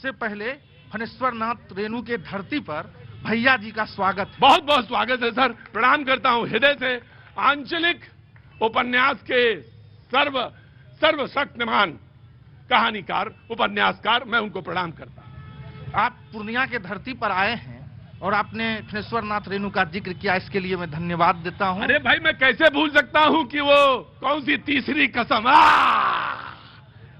सबसे पहले फणेश्वर नाथ रेणु के धरती पर भैया जी का स्वागत है। बहुत बहुत स्वागत है सर, प्रणाम करता हूं हृदय से। आंचलिक उपन्यास के सर्वशक्तिमान कहानीकार, उपन्यासकार, मैं उनको प्रणाम करता हूं। आप पूर्णिया के धरती पर आए हैं और आपने फणेश्वर नाथ रेणु का जिक्र किया, इसके लिए मैं धन्यवाद देता हूं। अरे भाई, मैं कैसे भूल सकता हूं कि वो कौन सी तीसरी कसम,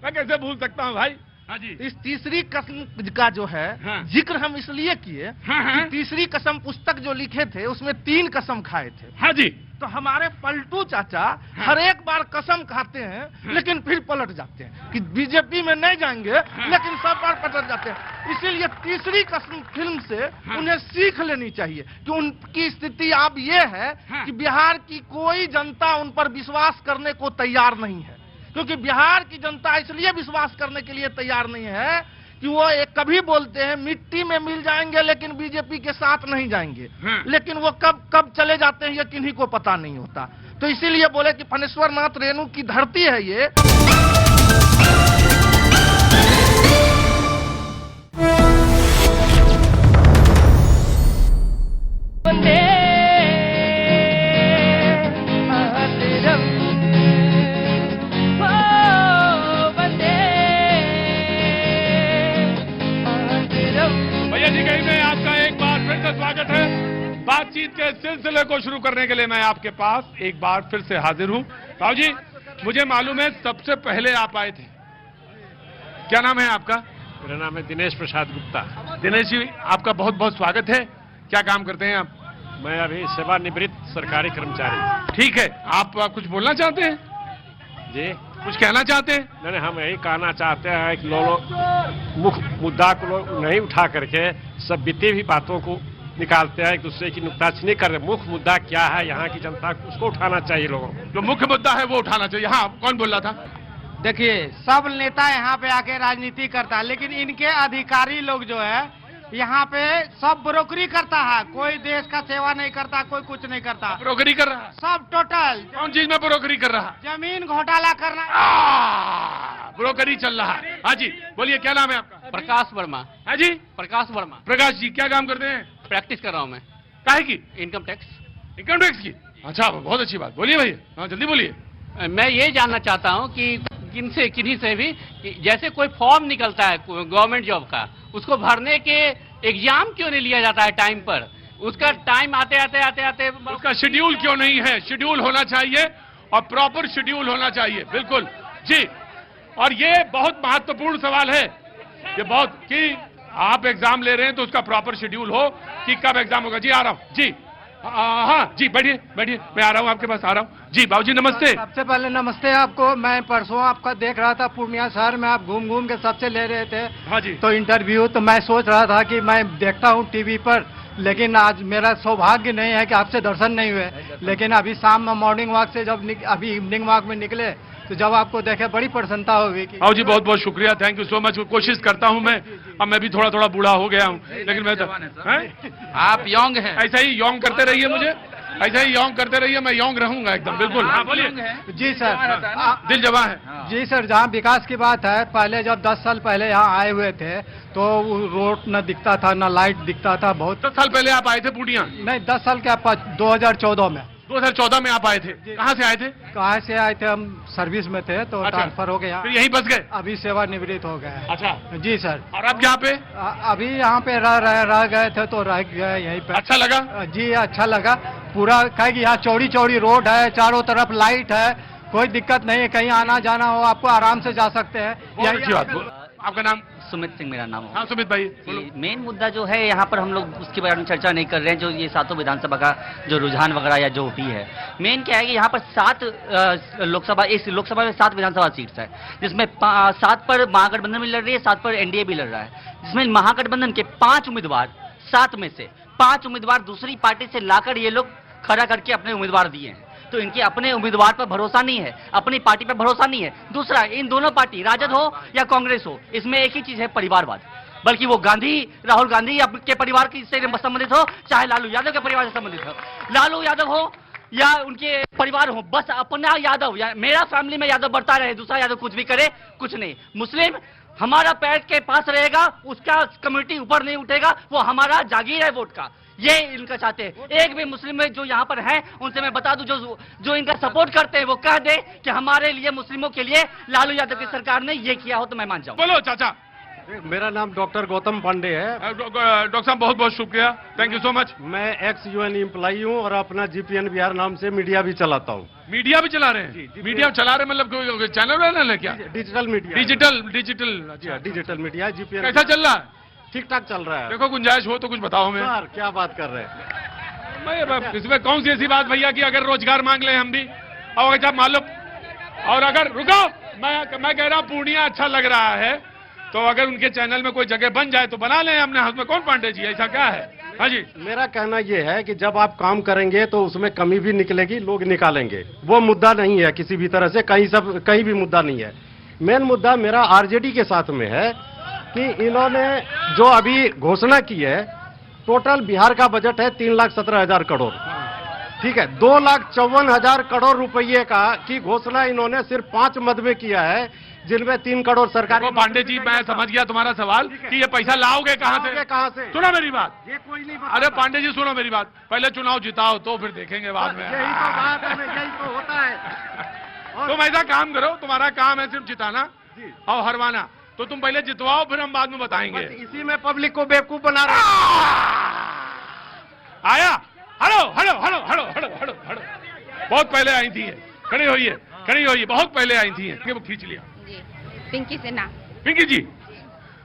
मैं कैसे भूल सकता हूं भाई। हाँ जी, इस तीसरी कसम का जो है जिक्र हम इसलिए किए कि तीसरी कसम पुस्तक जो लिखे थे उसमें 3 कसम खाए थे। हाँ जी, तो हमारे पलटू चाचा हर एक बार कसम खाते हैं लेकिन फिर पलट जाते हैं कि बीजेपी में नहीं जाएंगे, लेकिन सब बार पलट जाते हैं। इसीलिए तीसरी कसम फिल्म से उन्हें सीख लेनी चाहिए कि उनकी स्थिति अब ये है कि बिहार की कोई जनता उन पर विश्वास करने को तैयार नहीं है। क्योंकि बिहार की जनता इसलिए विश्वास करने के लिए तैयार नहीं है कि वो एक कभी बोलते हैं मिट्टी में मिल जाएंगे लेकिन बीजेपी के साथ नहीं जाएंगे, लेकिन वो कब चले जाते हैं ये किन्हीं को पता नहीं होता। तो इसीलिए बोले कि फणेश्वर नाथ रेणु की धरती है ये। स्वागत है। बातचीत के सिलसिले को शुरू करने के लिए मैं आपके पास एक बार फिर से हाजिर हूं। राव जी, मुझे मालूम है सबसे पहले आप आए थे, क्या नाम है आपका? मेरा नाम है दिनेश प्रसाद गुप्ता। दिनेश जी, आपका बहुत बहुत स्वागत है। क्या काम करते हैं आप? मैं अभी सेवानिवृत्त सरकारी कर्मचारी। ठीक है, आप कुछ बोलना चाहते हैं जी? कुछ कहना चाहते हैं? नहीं, हम यही कहना चाहते हैं कि लोग मुख्य मुद्दा को नहीं उठा करके सब बीती हुई बातों को निकालते हैं, एक दूसरे की नुक्ताचीनी कर रहे। मुख्य मुद्दा क्या है यहाँ की जनता को, उसको उठाना चाहिए लोगों को। जो मुख्य मुद्दा है वो उठाना चाहिए। हाँ, कौन बोल रहा था? देखिए, सब नेता यहाँ पे आके राजनीति करता है, लेकिन इनके अधिकारी लोग जो है यहाँ पे सब ब्रोकरी करता है। कोई देश का सेवा नहीं करता, कोई कुछ नहीं करता। ब्रोकरी कर रहा है? सब टोटल। कौन चीज में ब्रोकरी कर रहा है? जमीन घोटाला करना, ब्रोकरी चल रहा है। हाँ जी, बोलिए, क्या नाम है आपका? प्रकाश वर्मा। हाँ जी, प्रकाश वर्मा। प्रकाश जी, क्या काम करते हैं? प्रैक्टिस कर रहा हूँ मैं। काहे की? Income tax. इनकम टैक्स की? अच्छा, बहुत अच्छी बात। बोलिए भैया, हाँ जल्दी बोलिए। मैं ये जानना चाहता हूँ कि किन्हीं से भी जैसे कोई फॉर्म निकलता है गवर्नमेंट जॉब का, उसको भरने के एग्जाम क्यों नहीं लिया जाता है टाइम पर? उसका टाइम आते उसका शेड्यूल क्यों नहीं है? शेड्यूल होना चाहिए और प्रॉपर शेड्यूल होना चाहिए। बिल्कुल जी। और ये बहुत महत्वपूर्ण सवाल है, ये बहुत, कि आप एग्जाम ले रहे हैं तो उसका प्रॉपर शेड्यूल हो कि कब एग्जाम होगा। जी आ रहा हूँ जी। हाँ जी, बैठिए बैठिए, मैं आ रहा हूँ, आपके पास आ रहा हूँ जी। बाबूजी नमस्ते। सबसे पहले नमस्ते आपको। मैं परसों आपका देख रहा था पूर्णिया शहर में, आप घूम घूम के सबसे ले रहे थे। हाँ जी। तो इंटरव्यू, तो मैं सोच रहा था कि मैं देखता हूँ टीवी पर, लेकिन आज मेरा सौभाग्य नहीं है कि आपसे दर्शन नहीं हुए। लेकिन अभी शाम में मॉर्निंग वॉक से जब अभी इवनिंग वॉक में निकले तो जब आपको देखे बड़ी प्रसन्नता हुई। आओ जी, बहुत बहुत शुक्रिया, थैंक यू सो मच। कोशिश करता हूं मैं, अब मैं भी थोड़ा थोड़ा बूढ़ा हो गया हूं, लेकिन मैं तो आप यंग हैं। ऐसा ही यंग करते रहिए, मुझे ऐसा ही यंग करते रहिए, मैं यंग रहूंगा एकदम। बिल्कुल, हाँ बोलिए। जी सर, दिल जवां है। जी सर, जहाँ विकास की बात है, पहले जब 10 साल पहले यहाँ आए हुए थे तो रोड न दिखता था, न लाइट दिखता था। बहुत 10 साल पहले आप आए थे पूर्णिया? नहीं, 10 साल क्या, 2014 में। 2014 में आप आए थे? कहाँ से आए थे? कहाँ से आए थे? हम सर्विस में थे तो ट्रांसफर हो गया, फिर यहीं बस गए? अभी सेवानिवृत्त हो गए। अच्छा जी सर। और अब यहाँ पे? अभी यहाँ पे रह गए थे तो रह गए यहीं पे। अच्छा लगा? जी, अच्छा लगा पूरा। कहे कि यहाँ चौड़ी चौड़ी रोड है, चारों तरफ लाइट है, कोई दिक्कत नहीं है, कहीं आना जाना हो आपको आराम से जा सकते हैं। बहुत अच्छी बात। आपका नाम? सुमित सिंह मेरा नाम है। हाँ सुमित भाई, मेन मुद्दा जो है यहाँ पर हम लोग उसके बारे में चर्चा नहीं कर रहे हैं, जो ये 7 विधानसभा का जो रुझान वगैरह या जो भी है। मेन क्या है कि यहाँ पर 7 लोकसभा, इस लोकसभा में 7 विधानसभा सीट्स है, जिसमें 7 पर महागठबंधन भी लड़ रही है, 7 पर एनडीए भी लड़ रहा है। जिसमें महागठबंधन के 5 उम्मीदवार, 7 में से 5 उम्मीदवार दूसरी पार्टी से लाकर ये लोग खड़ा करके अपने उम्मीदवार दिए हैं। तो इनके अपने उम्मीदवार पर भरोसा नहीं है, अपनी पार्टी पर भरोसा नहीं है। दूसरा, इन दोनों पार्टी, राजद हो या कांग्रेस हो, इसमें एक ही चीज है, परिवारवाद। बल्कि वो राहुल गांधी के परिवार की से संबंधित हो, चाहे लालू यादव के परिवार से संबंधित हो, लालू यादव हो या उनके परिवार हो, बस अपना यादव या मेरा फैमिली में यादव बढ़ता रहे, दूसरा यादव कुछ भी करे कुछ नहीं। मुस्लिम हमारा पैर के पास रहेगा, उसका कम्युनिटी ऊपर नहीं उठेगा, वो हमारा जागीर है वोट का। ये इनका चाहते हैं। एक भी मुस्लिम में जो यहाँ पर हैं उनसे मैं बता दूं, जो इनका सपोर्ट करते हैं वो कह दे कि हमारे लिए, मुस्लिमों के लिए लालू यादव की सरकार ने ये किया हो तो मैं मान जाऊं। बोलो चाचा। मेरा नाम डॉक्टर गौतम पांडे है। डॉक्टर साहब बहुत बहुत शुक्रिया, थैंक यू सो मच। मैं एक्स यूएन एम्प्लॉई हूँ और अपना जीपीएन बिहार नाम से मीडिया भी चलाता हूँ। मीडिया भी चला रहे हैं? मीडिया चला रहे मतलब कोई चैनल वैनल है क्या? Digital media. Digital media GPN. कैसा चल रहा है? ठीक ठाक चल रहा है। देखो गुंजाइश हो तो कुछ बताओ हमें। सर क्या बात कर रहे हैं? इसमें कौन सी ऐसी बात भैया कि अगर रोजगार मांग ले हम भी, और जब मालूम, और अगर रुको, मैं कह रहा हूँ पूर्णिया अच्छा लग रहा है तो अगर उनके चैनल में कोई जगह बन जाए तो बना लें हमने हाथ में। कौन पांडे जी, ऐसा क्या है? हाँ जी। मेरा कहना यह है कि जब आप काम करेंगे तो उसमें कमी भी निकलेगी, लोग निकालेंगे। वो मुद्दा नहीं है किसी भी तरह से, कहीं भी मुद्दा नहीं है। मेन मुद्दा मेरा आरजेडी के साथ में है कि इन्होंने जो अभी घोषणा की है, टोटल बिहार का बजट है 3,17,000 करोड़, ठीक है। 2,54,000 करोड़ रुपये की घोषणा इन्होंने सिर्फ 5 मद में किया है, जिनमें 3 करोड़ सरकारी। पांडे जी मैं समझ गया तुम्हारा सवाल कि ये पैसा लाओगे कहाँ से? सुनो मेरी बात। ये कोई नहीं। अरे पांडे जी सुनो मेरी बात, पहले चुनाव जिताओ तो फिर देखेंगे बाद में। यही तो बात है, यही तो होता है। तुम ऐसा काम करो, तुम्हारा काम है सिर्फ जिताना और हरवाना, तो तुम पहले जितवाओ फिर हम बाद में बताएंगे। इसी में पब्लिक को बेवकूफ बना रहे। आया hello hello hello hello hello hello hello, बहुत पहले आई थी, खड़ी होइए, बहुत पहले आई थी, वो खींच लिया। जी, पिंकी सिन्हा। पिंकी जी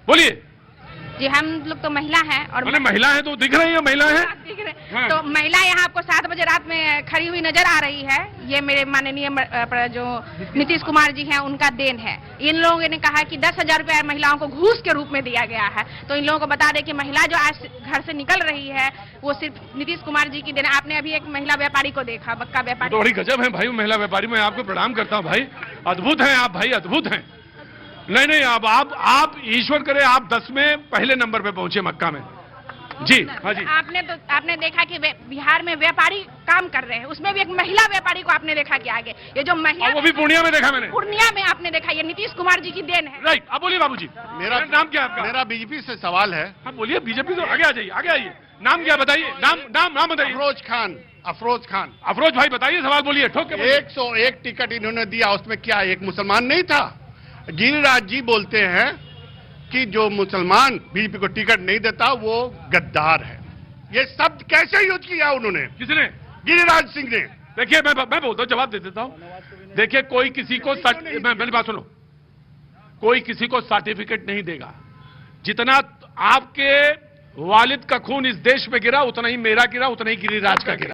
बोलिए। जी हम लोग तो महिला हैं और मैंने महिला है तो दिख रही है, महिला है दिख रहे हाँ। तो महिला यहाँ आपको 7 बजे रात में खड़ी हुई नजर आ रही है। ये मेरे माननीय जो नीतीश कुमार जी हैं उनका देन है। इन लोगों ने कहा कि 10,000 रुपया महिलाओं को घूस के रूप में दिया गया है, तो इन लोगों को बता दें कि महिला जो आज घर से निकल रही है वो सिर्फ नीतीश कुमार जी की देन। आपने अभी एक महिला व्यापारी को देखा, बक्का व्यापारी। तो बड़ी गजब है भाई महिला व्यापारी, मैं आपको प्रणाम करता हूँ भाई, अद्भुत है आप भाई, अद्भुत हैं। नहीं अब आप ईश्वर करे आप 10 में पहले नंबर पे पहुंचे मक्का में। जी हाँ जी। आपने देखा कि बिहार में व्यापारी काम कर रहे हैं, उसमें भी एक महिला व्यापारी को आपने देखा कि आगे ये जो महिला, वो भी पूर्णिया में देखा मैंने। पूर्णिया में आपने देखा, ये नीतीश कुमार जी की देन है। राइट, अब बोलिए बाबूजी। मेरा नाम क्या है आपका? मेरा बीजेपी से सवाल है। हाँ बोलिए, बीजेपी तो आगे आ जाइए, आगे आइए। नाम क्या बताइए, नाम बताइए। अफरोज खान। अफरोज भाई बताइए, सवाल बोलिए, ठोक के। 101 टिकट इन्होंने दिया, उसमें क्या एक मुसलमान नहीं था? गिरिराज जी बोलते हैं कि जो मुसलमान बीजेपी को टिकट नहीं देता वो गद्दार है। ये शब्द कैसे यूज किया उन्होंने? किसने? गिरिराज सिंह ने। देखिए मैं बोलता हूँ, जवाब दे देता हूँ। देखिए कोई किसी को मेरी बात सुनो, कोई किसी को सर्टिफिकेट नहीं देगा। जितना आपके वालिद का खून इस देश में गिरा उतना ही मेरा गिरा, उतना ही गिरिराज का गिरा।